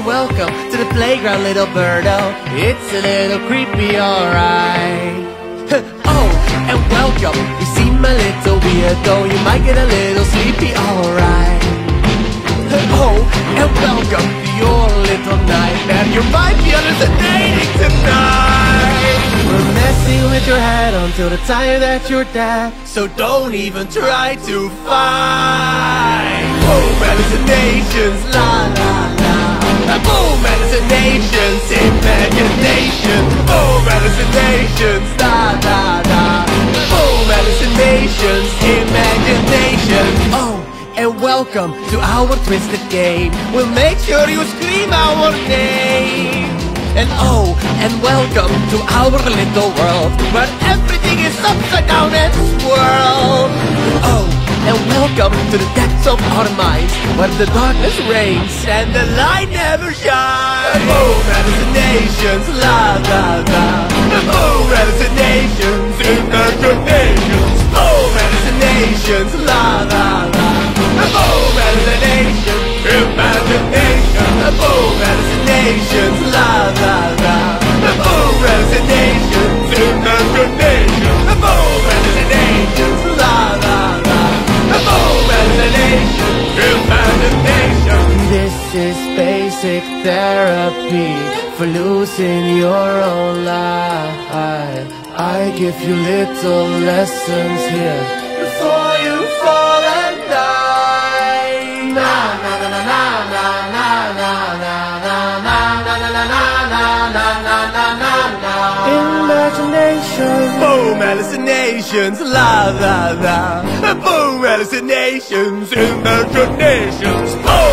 and welcome to the playground, little birdo. It's a little creepy, alright. Oh, and welcome, you see my little weirdo. You might get a little sleepy, alright. Oh, and welcome to your little nightmare. You might be hallucinating tonight. We're messing with your head until the time that you're dead, so don't even try to fight. Boom, hallucinations, la la la. Boom, hallucinations, imagination. Boom, hallucinations, la la la. Boom, hallucinations, imagination. Oh, and welcome to our twisted game. We'll make sure you scream our name. And oh, and welcome to our little world, where everything is upside down and swirled. Oh, and welcome to the depths of our minds, where the darkness reigns and the light never shines. Boom, hallucinations, la la la. Boom, hallucinations, imaginations. Boom, hallucinations, la la la. Boom, hallucinations, imagination. Boom, hallucinations, la la la. Boom, hallucinations, imagination. Boom, hallucinations, la la la. Boom, hallucinations, imagination. This is basic therapy for losing your own life. I give you little lessons here before you fall and die. Na na na na na na na na na na na na na na. Imagination. Boom, hallucinations, la la la. Boom, hallucinations, imaginations. Boom.